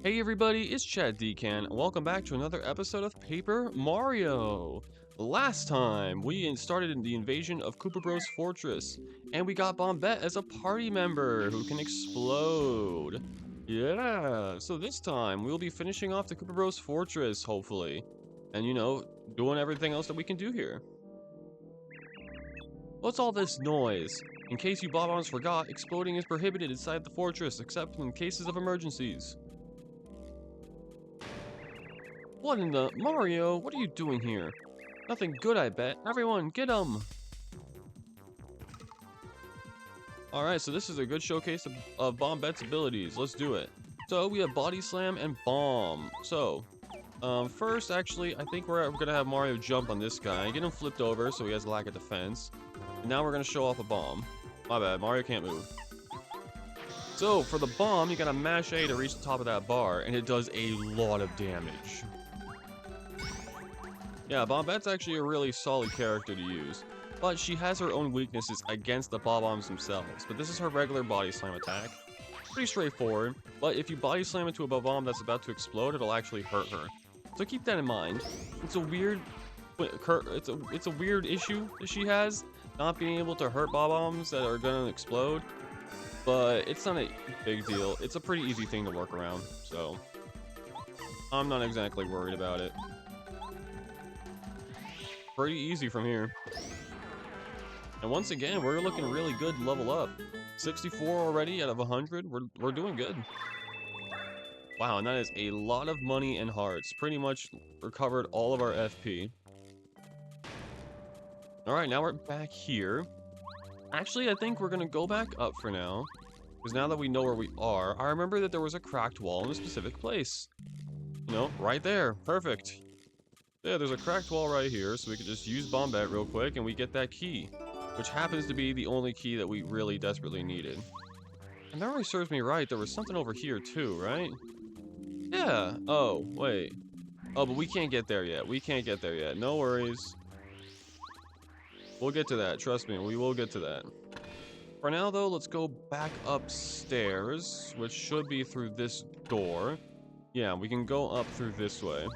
Hey everybody, it's Chad Decan, and welcome back to another episode of Paper Mario! Last time, we started in the invasion of Koopa Bros Fortress, and we got Bombette as a party member who can explode. Yeah, so this time, we'll be finishing off the Koopa Bros Fortress, hopefully. And doing everything else that we can do here. What's all this noise? In case you Bob-ombs forgot, exploding is prohibited inside the fortress, except in cases of emergencies. What in the... Mario, what are you doing here? Nothing good, I bet. Everyone, get him! Alright, so this is a good showcase of Bombette's abilities. Let's do it. So, we have Body Slam and Bomb. So, first, actually, I think we're gonna have Mario jump on this guy, get him flipped over so he has a lack of defense. And now we're gonna show off a bomb. My bad, Mario can't move. So, for the bomb, you gotta mash A to reach the top of that bar, and it does a lot of damage. Yeah, Bombette's actually a really solid character to use, but she has her own weaknesses against the Bob-ombs themselves, but this is her regular body slam attack. Pretty straightforward, but if you body slam into a Bob-omb that's about to explode, it'll actually hurt her. So keep that in mind. It's a weird issue that she has, not being able to hurt Bob-ombs that are gonna explode, but it's not a big deal. It's a pretty easy thing to work around, so I'm not exactly worried about it. Pretty easy from here. And once again, we're looking really good level up. 64 already out of 100. We're doing good. Wow, and that is a lot of money and hearts. Pretty much recovered all of our FP. Alright, now we're back here. Actually, I think we're gonna go back up for now. Because now that we know where we are, I remember that there was a cracked wall in a specific place. Right there. Perfect. Yeah, there's a cracked wall right here, so we could just use Bombette real quick and we get that key. Which happens to be the only key that we really desperately needed. If memory serves me right, there was something over here too, right? Yeah. Oh, wait. Oh, but we can't get there yet. We can't get there yet. No worries. We'll get to that. Trust me, we will get to that. For now, though, let's go back upstairs, which should be through this door. Yeah, we can go up through this way.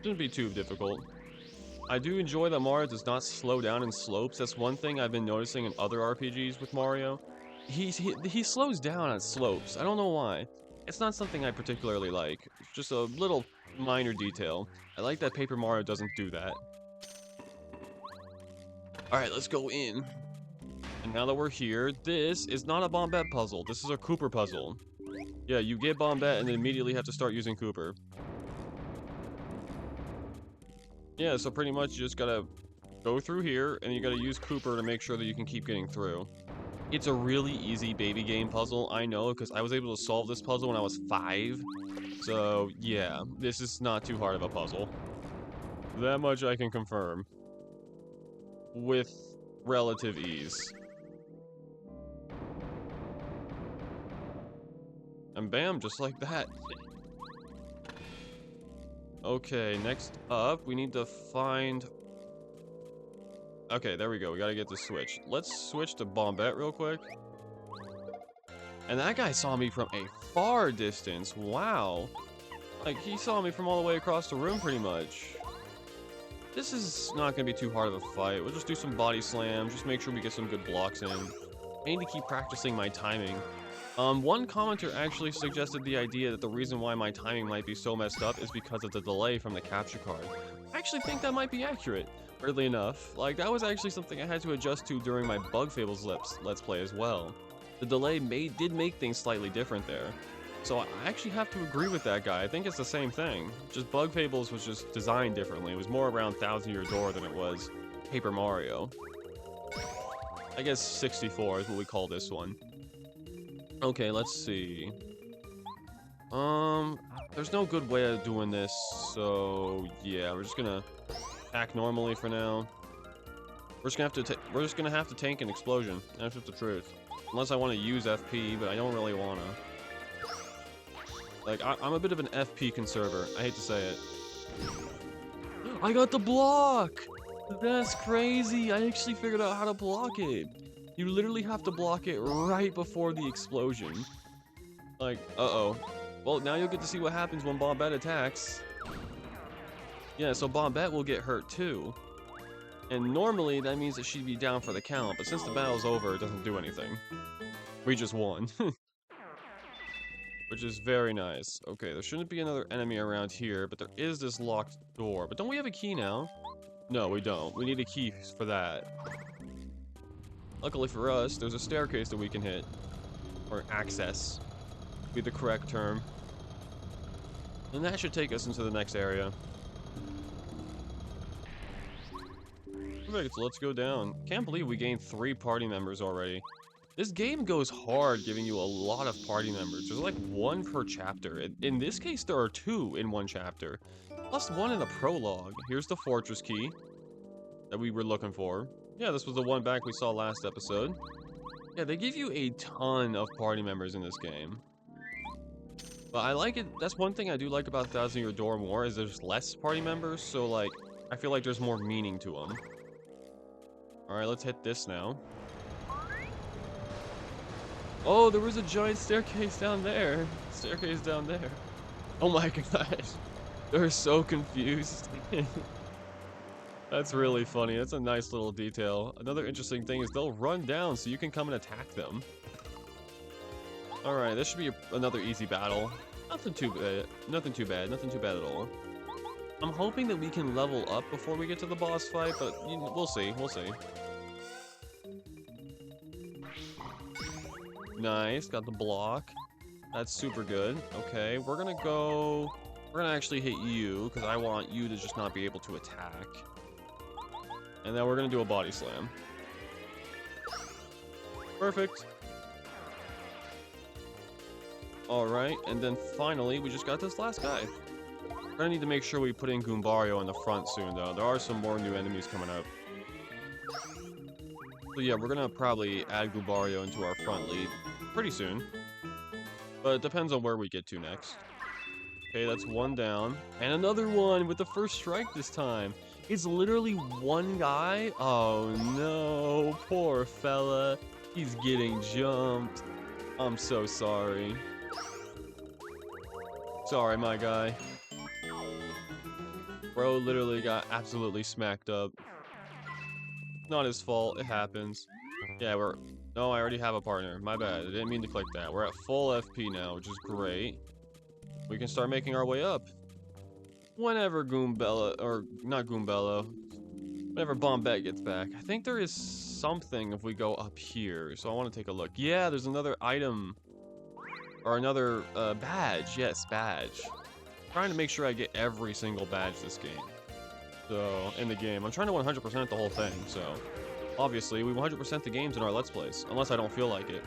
Shouldn't be too difficult. I do enjoy that Mario does not slow down in slopes. That's one thing I've been noticing in other RPGs with Mario. He slows down on slopes. I don't know why. It's not something I particularly like. It's just a little minor detail. I like that Paper Mario doesn't do that. Alright, let's go in. And now that we're here, this is not a Bombette puzzle. This is a Kooper puzzle. Yeah, you get Bombette and then immediately have to start using Kooper. Yeah, so pretty much you just gotta go through here, and you gotta use Kooper to make sure that you can keep getting through. It's a really easy baby game puzzle, I know, because I was able to solve this puzzle when I was 5. So, yeah, this is not too hard of a puzzle. That much I can confirm. With relative ease. And bam, just like that. Okay, next up, we need to find... Okay, there we go. We gotta get the switch. Let's switch to Bombette real quick. And that guy saw me from a far distance. Wow. Like, he saw me from all the way across the room, pretty much. This is not gonna be too hard of a fight. We'll just do some body slams. Just make sure we get some good blocks in. I need to keep practicing my timing. One commenter actually suggested the idea that the reason why my timing might be so messed up is because of the delay from the capture card. I actually think that might be accurate, weirdly enough. Like, that was actually something I had to adjust to during my Bug Fables Let's Play as well. The delay did make things slightly different there. So I actually have to agree with that guy. I think it's the same thing. Just Bug Fables was just designed differently. It was more around Thousand Year Door than it was Paper Mario. I guess 64 is what we call this one. Okay, let's see. There's no good way of doing this, so yeah, we're just gonna act normally for now. We're just gonna have to tank an explosion. That's just the truth. Unless I want to use FP, but I don't really wanna. Like, I'm a bit of an FP conserver. I hate to say it. I got the block! That's crazy! I actually figured out how to block it. You literally have to block it right before the explosion. Like, uh-oh. Well, now you'll get to see what happens when Bombette attacks. Yeah, so Bombette will get hurt too. And normally that means that she'd be down for the count, but since the battle's over, it doesn't do anything. We just won. Which is very nice. Okay, there shouldn't be another enemy around here, but there is this locked door. But don't we have a key now? No, we don't. We need a key for that. Luckily for us, there's a staircase that we can hit. Or access. Would be the correct term. And that should take us into the next area. Perfect, so let's go down. Can't believe we gained 3 party members already. This game goes hard giving you a lot of party members. There's like 1 per chapter. In this case, there are 2 in 1 chapter. Plus 1 in the prologue. Here's the fortress key that we were looking for. Yeah, this was the one back we saw last episode. Yeah, they give you a ton of party members in this game. But I like it. That's one thing I do like about 1000 Year Door more, is there's less party members. So like, I feel like there's more meaning to them. Alright, let's hit this now. Oh, there was a giant staircase down there. Staircase down there. Oh my gosh. They're so confused. That's really funny. That's a nice little detail. Another interesting thing is they'll run down so you can come and attack them. Alright, this should be another easy battle. Nothing too bad. Nothing too bad. Nothing too bad at all. I'm hoping that we can level up before we get to the boss fight, but you know, we'll see. We'll see. Nice, got the block. That's super good. Okay, we're gonna actually hit you, because I want you to just not be able to attack. And then we're gonna do a body slam. Perfect. Alright, and then finally, we just got this last guy. We're gonna need to make sure we put in Goombario in the front soon, though. There are some more new enemies coming up. So yeah, we're gonna probably add Goombario into our front lead pretty soon. But it depends on where we get to next. Okay, that's 1 down. And another one with the first strike this time. It's literally 1 guy. Oh no, poor fella. He's getting jumped. I'm so sorry. Sorry, my guy. Bro literally got absolutely smacked up. Not his fault, it happens. Yeah, no, I already have a partner. My bad, I didn't mean to click that. We're at full FP now, which is great. We can start making our way up. Whenever Goombella, or not Goombella, whenever Bombette gets back. I think there is something if we go up here, so I want to take a look. Yeah, there's another item. Or another badge. Yes, badge. I'm trying to make sure I get every single badge this game. So, in the game. I'm trying to 100% the whole thing, so... Obviously, we 100% the games in our Let's Plays, unless I don't feel like it.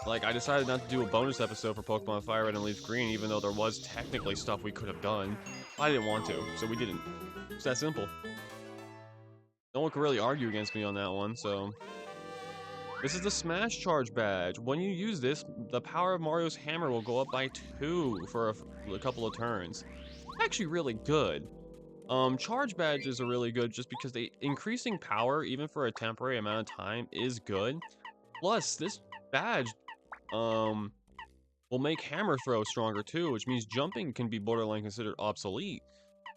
Like, I decided not to do a bonus episode for Pokemon Fire Red and Leaf Green, even though there was technically stuff we could have done. I didn't want to, so we didn't. It's that simple. No one can really argue against me on that one, so... This is the Smash Charge badge. When you use this, the power of Mario's hammer will go up by 2 for a couple of turns. Actually really good. Charge badges are really good just because increasing power, even for a temporary amount of time, is good. Plus, this badge, will make hammer throw stronger too, which means jumping can be borderline considered obsolete.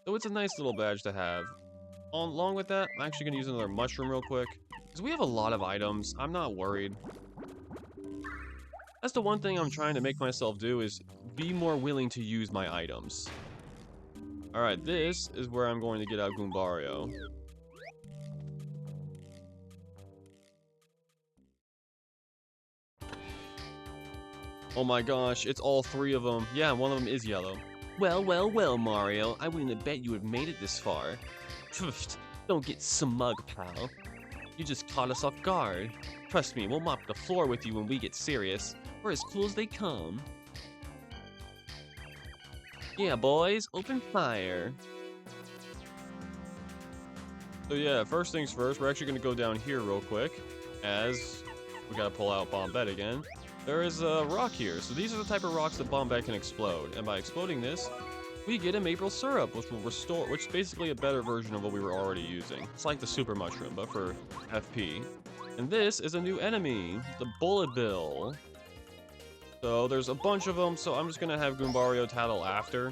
So it's a nice little badge to have. Along with that, I'm actually gonna use another mushroom real quick, because we have a lot of items. I'm not worried. That's the one thing I'm trying to make myself do, is be more willing to use my items. Alright, this is where I'm going to get out Goombario. Oh my gosh, it's all 3 of them. Yeah, one of them is yellow. Well, well, well, Mario. I wouldn't have bet you have made it this far. Don't get smug, pal. You just caught us off guard. Trust me, we'll mop the floor with you when we get serious. We're as cool as they come. Yeah, boys, open fire. So yeah, first things first, we're actually going to go down here real quick, as we got to pull out Bombette again. There is a rock here, so these are the type of rocks that Bombette can explode, and by exploding this, we get a maple syrup, which will restore, which is basically a better version of what we were already using. It's like the super mushroom, but for FP. And this is a new enemy, the Bullet Bill. So there's a bunch of them, so I'm just gonna have Goombario tattle after.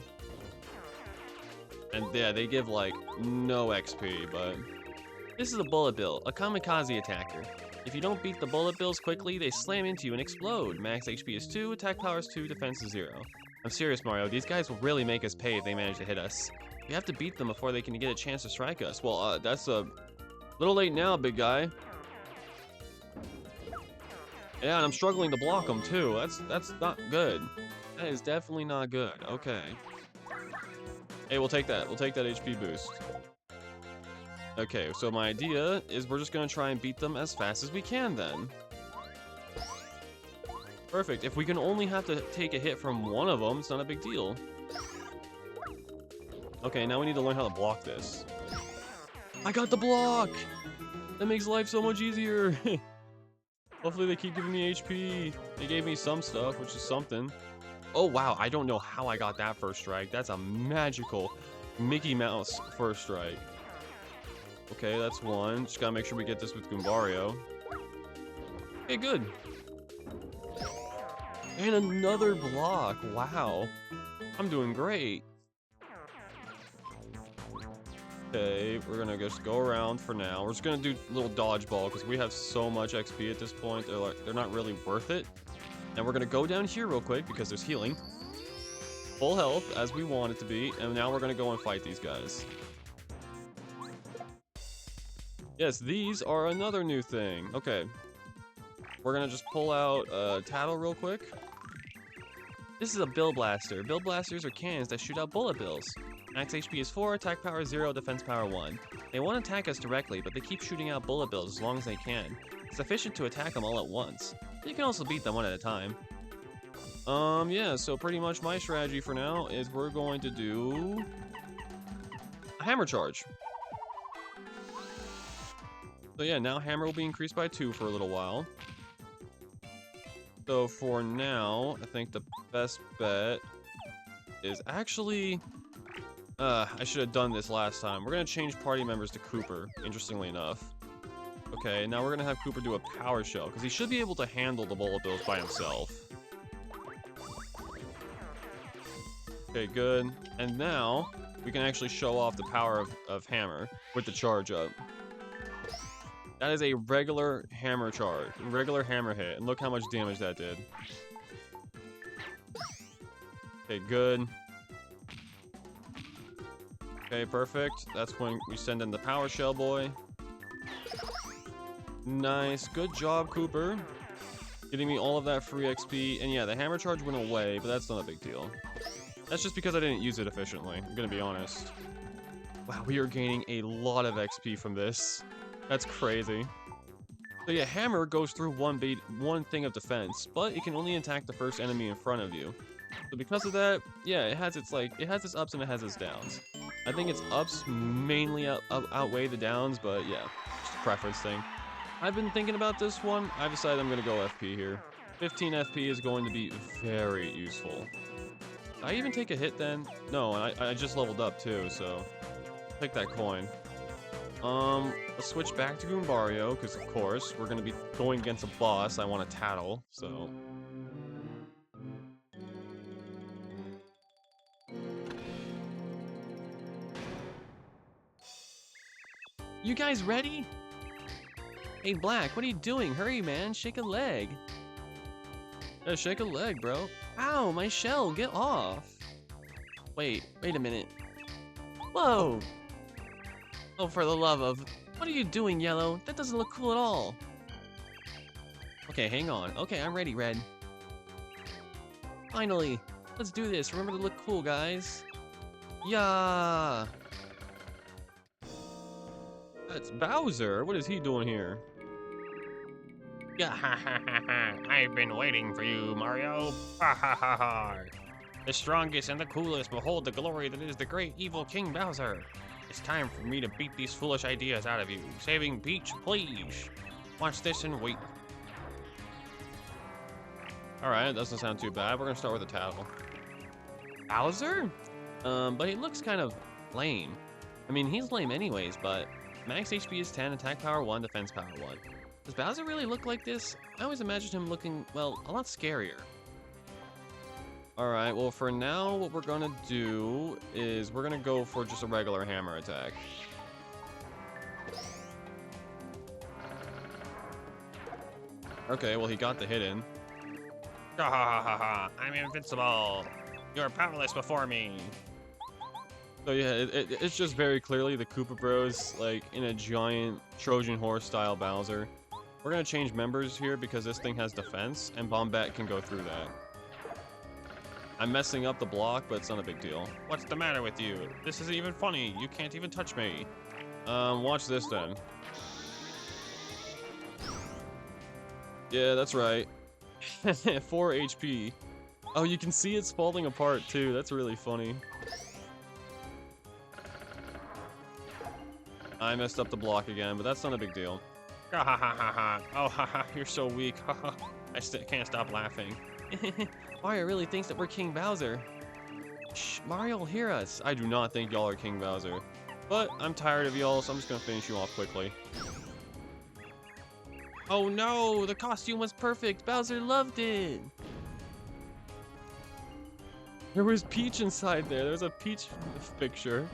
And yeah, they give like no XP, but this is a Bullet Bill, a kamikaze attacker. If you don't beat the Bullet Bills quickly, they slam into you and explode. Max HP is 2, attack power is 2, defense is 0. I'm serious, Mario, these guys will really make us pay if they manage to hit us. We have to beat them before they can get a chance to strike us. Well, that's a little late now, big guy. Yeah, and I'm struggling to block them too. That's not good. That is definitely not good. Okay. Hey, we'll take that. We'll take that HP boost. Okay, so my idea is we're just gonna try and beat them as fast as we can then. Perfect. If we can only have to take a hit from one of them, it's not a big deal. Okay, now we need to learn how to block this. I got the block! That makes life so much easier. Hopefully they keep giving me HP. They gave me some stuff, which is something. Oh wow, I don't know how I got that first strike. That's a magical Mickey Mouse first strike. Okay, that's one. Just gotta make sure we get this with Goombario. Okay, good. And another block. Wow. I'm doing great. Okay, we're gonna just go around for now. We're just gonna do a little dodgeball because we have so much XP at this point. They're not really worth it. And we're gonna go down here real quick because there's healing. Full health as we want it to be. And now we're gonna go and fight these guys. Yes, these are another new thing. Okay. We're gonna just pull out Tattle real quick. This is a Bill Blaster. Bill Blasters are cannons that shoot out bullet bills. Max HP is 4, attack power 0, defense power 1. They won't attack us directly, but they keep shooting out bullet bills as long as they can. It's efficient to attack them all at once. You can also beat them one at a time. Yeah, so pretty much my strategy for now is we're going to do a hammer charge. So yeah, now hammer will be increased by 2 for a little while. So for now, I think the best bet is actually... I should have done this last time. We're going to change party members to Cooper, interestingly enough. Okay, now we're going to have Cooper do a power shell, because he should be able to handle the bullet bills by himself. Okay, good. And now, we can actually show off the power of hammer with the charge up. That is a regular hammer charge, regular hammer hit, and look how much damage that did. Okay, good. Okay, perfect. That's when we send in the power shell boy. Nice, good job, Cooper. Getting me all of that free XP, and yeah, the hammer charge went away, but that's not a big deal. That's just because I didn't use it efficiently, I'm gonna be honest. Wow, we are gaining a lot of XP from this. That's crazy. So yeah, hammer goes through one thing of defense, but it can only attack the first enemy in front of you. So because of that, yeah, it has its ups and it has its downs. I think its ups mainly outweigh the downs, but yeah, just a preference thing. I've been thinking about this one. I've decided I'm gonna go FP here. 15 FP is going to be very useful. Did I even take a hit then? No, and I just leveled up too, so take that coin. Let's switch back to Goombario, because of course, we're gonna be going against a boss. I want to tattle, so. You guys ready? Hey, Black, what are you doing? Hurry, man, shake a leg. Yeah, shake a leg, bro. Ow, my shell, get off. Wait a minute. Whoa! Oh, for the love of... What are you doing, Yellow? That doesn't look cool at all. Okay, hang on. Okay, I'm ready, Red. Finally! Let's do this. Remember to look cool, guys. Yeah. That's Bowser. What is he doing here? Yeah, ha ha ha ha. I've been waiting for you, Mario. Ha ha ha ha. The strongest and the coolest behold the glory that is the great evil King Bowser. It's time for me to beat these foolish ideas out of you. Saving Peach, please. Watch this and wait. Alright, it doesn't sound too bad. We're gonna start with a tattle. Bowser? But he looks kind of lame. I mean, he's lame anyways, but max HP is 10, attack power 1, defense power 1. Does Bowser really look like this? I always imagined him looking, well, a lot scarier. Alright, well for now, what we're gonna do is we're gonna go for just a regular hammer attack. Okay, well he got the hit in. Ha ha ha ha! I'm invincible. You're powerless before me. So yeah, it's just very clearly the Koopa Bros, like, in a giant Trojan horse style Bowser. We're gonna change members here because this thing has defense, and Bombette can go through that. I'm messing up the block, but it's not a big deal. What's the matter with you? This isn't even funny. You can't even touch me. Watch this then. Yeah, that's right. 4 HP. Oh, you can see it's falling apart too. That's really funny. I messed up the block again, but that's not a big deal. Ha ha ha ha ha! Oh ha ha! You're so weak. Ha ha! I can't stop laughing. Mario really thinks that we're King Bowser. Shh, Mario will hear us. I do not think y'all are King Bowser. But I'm tired of y'all, so I'm just gonna finish you off quickly. Oh no, the costume was perfect. Bowser loved it. There was Peach inside there. There was a Peach picture.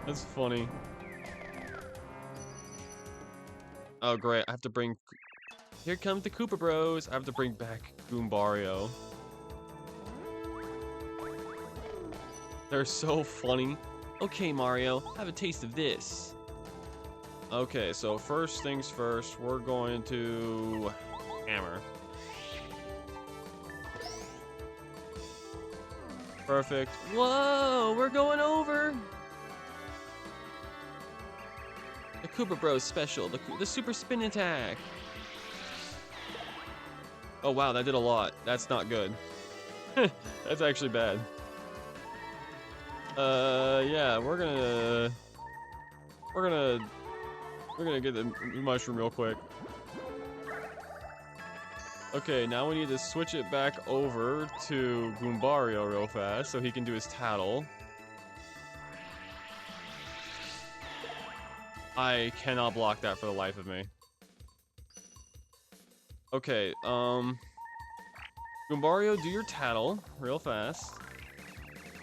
That's funny. Oh great, I have to bring... Here comes the Koopa Bros. I have to bring back Goombario. They're so funny. Okay, Mario, have a taste of this. Okay, so first things first, we're going to hammer. Perfect. Whoa, we're going over. The Koopa Bros special, the super spin attack. Oh wow, that did a lot. That's not good. That's actually bad. Yeah, we're gonna get the mushroom real quick. Okay, now we need to switch it back over to Goombario real fast so he can do his tattle. I cannot block that for the life of me. Okay, Goombario, do your tattle real fast.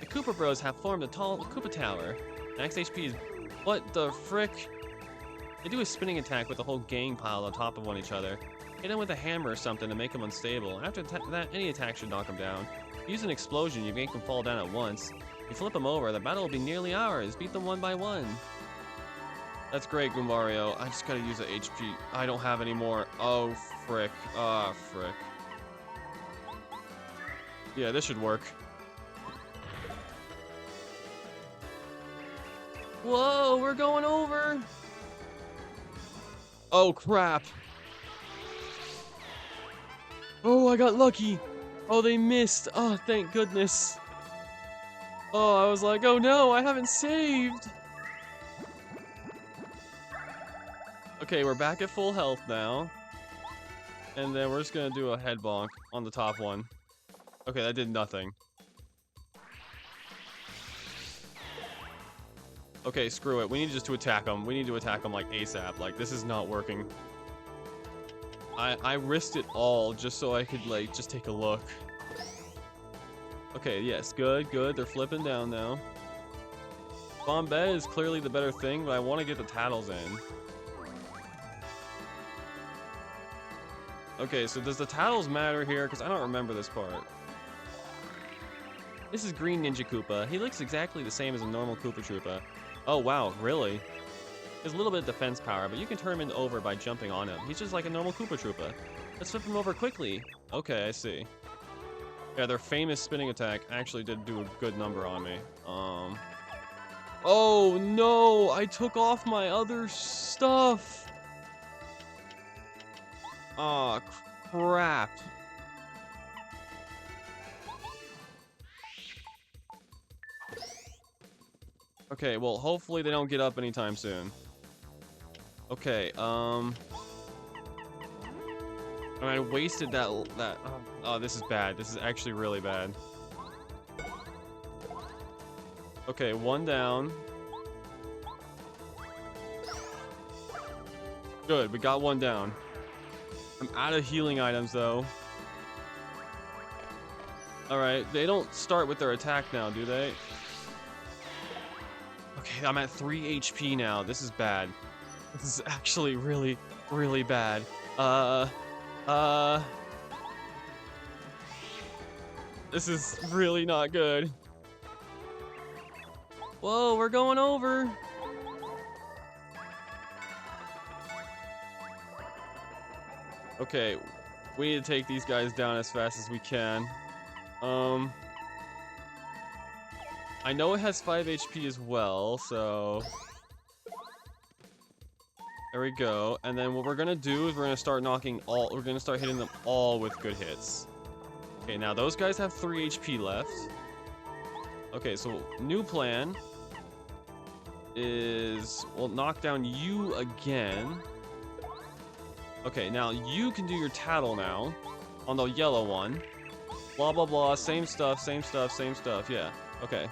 The Koopa Bros have formed a tall Koopa Tower. Max HP is... What the frick? They do a spinning attack with the whole gang piled on top of one each other. Hit them with a hammer or something to make them unstable. After that, any attack should knock them down. Use an explosion, you make them fall down at once. You flip them over, the battle will be nearly ours. Beat them one by one. That's great, Goombario. I just gotta use the HP. I don't have any more. Oh, frick. Ah, frick. Yeah, this should work. Whoa, we're going over. Oh, crap. Oh, I got lucky. Oh, they missed. Oh, thank goodness. Oh, I was like, oh no, I haven't saved. Okay, we're back at full health now. And then we're just gonna do a head bonk on the top one. Okay, that did nothing. Okay, screw it. We need just to attack them. We need to attack them like ASAP. Like, this is not working. I risked it all just so I could, like, just take a look. Okay, yes, good, good. They're flipping down now. Bombette is clearly the better thing, but I want to get the tattles in. Okay, so does the tattles matter here? Because I don't remember this part. This is Green Ninja Koopa. He looks exactly the same as a normal Koopa Troopa. Oh, wow, really? There's a little bit of defense power, but you can turn him over by jumping on him. He's just like a normal Koopa Troopa. Let's flip him over quickly. Okay, I see. Yeah, their famous spinning attack actually did do a good number on me. Oh, no! I took off my other stuff! Aw, crap. Okay, well, hopefully they don't get up anytime soon. Okay, and I wasted that, oh, this is bad. This is actually really bad. Okay, one down. Good, we got one down. I'm out of healing items, though. Alright, they don't start with their attack now, do they? Okay, I'm at 3 HP now. This is bad. This is actually really, really bad. Uh... This is really not good. Whoa, we're going over. Okay, we need to take these guys down as fast as we can. I know it has 5 HP as well, so... There we go. And then what we're gonna do is we're gonna start hitting them all with good hits. Okay, now those guys have 3 HP left. Okay, so new plan is we'll knock down you again. Okay, now you can do your tattle now on the yellow one. Blah, blah, blah. Same stuff, same stuff, same stuff. Yeah, okay.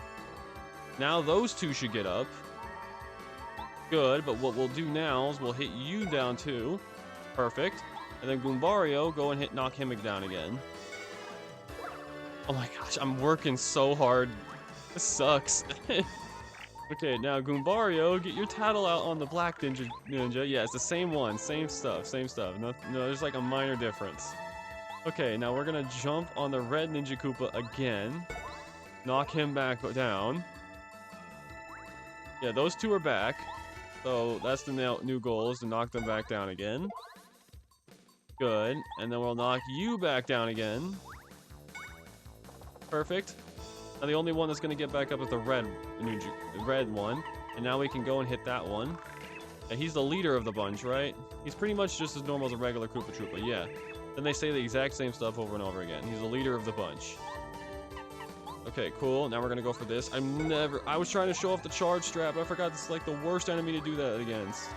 Now those two should get up. Good, but what we'll do now is we'll hit you down too. Perfect. And then Goombario, go and knock him down again. Oh my gosh, I'm working so hard. This sucks. Okay, now Goombario, get your tattle out on the black ninja. Yeah, it's the same one, same stuff, same stuff. No, there's like a minor difference. Okay, now we're gonna jump on the red Ninja Koopa again. Knock him back down. Yeah, those two are back. So that's the new goal, is to knock them back down again. Good. And then we'll knock you back down again. Perfect. Now the only one that's going to get back up is the red one. And now we can go and hit that one. And he's the leader of the bunch, right? He's pretty much just as normal as a regular Koopa Troopa, yeah. Then they say the exact same stuff over and over again. He's the leader of the bunch. Okay, cool. Now we're gonna go for this. I was trying to show off the charge strap, but I forgot this is like the worst enemy to do that against.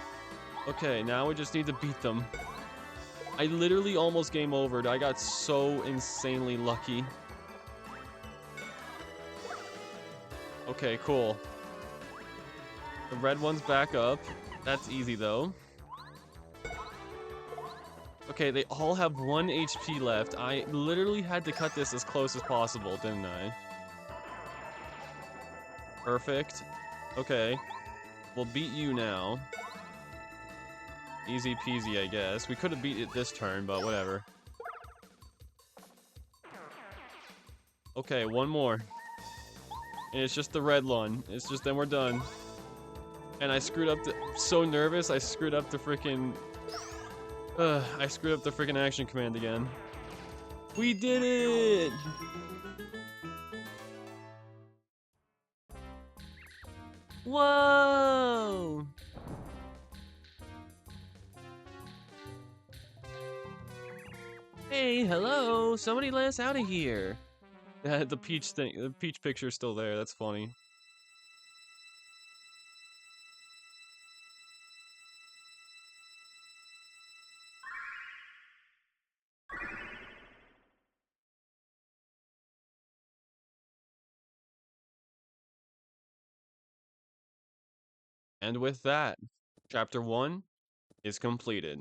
Okay, now we just need to beat them. I literally almost game overed. I got so insanely lucky. Okay, cool. The red one's back up. That's easy though. Okay, they all have 1 HP left. I literally had to cut this as close as possible, didn't I? Perfect. Okay. We'll beat you now. Easy peasy, I guess. We could have beat it this turn, but whatever. Okay, one more. And it's just the red one. It's just, then we're done. And I screwed up the... I'm so nervous, I screwed up the freaking... I screwed up the freaking action command again. We did it! Whoa! Hey, hello! Somebody let us out of here! The Peach thing, the Peach picture's still there, that's funny. And with that, Chapter 1 is completed.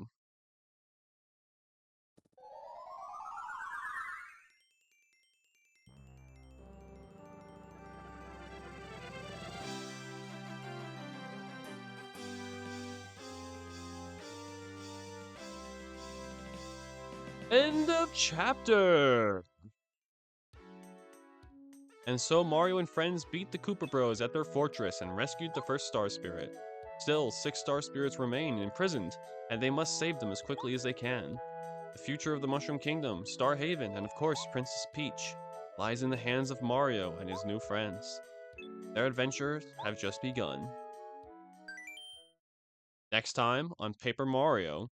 End of chapter! And so Mario and friends beat the Koopa Bros at their fortress and rescued the first Star Spirit. Still, 6 Star Spirits remain imprisoned, and they must save them as quickly as they can. The future of the Mushroom Kingdom, Star Haven, and of course Princess Peach, lies in the hands of Mario and his new friends. Their adventures have just begun. Next time on Paper Mario,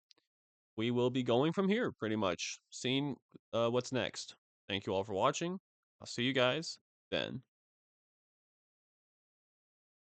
we will be going from here, pretty much, seeing what's next. Thank you all for watching. I'll see you guys then.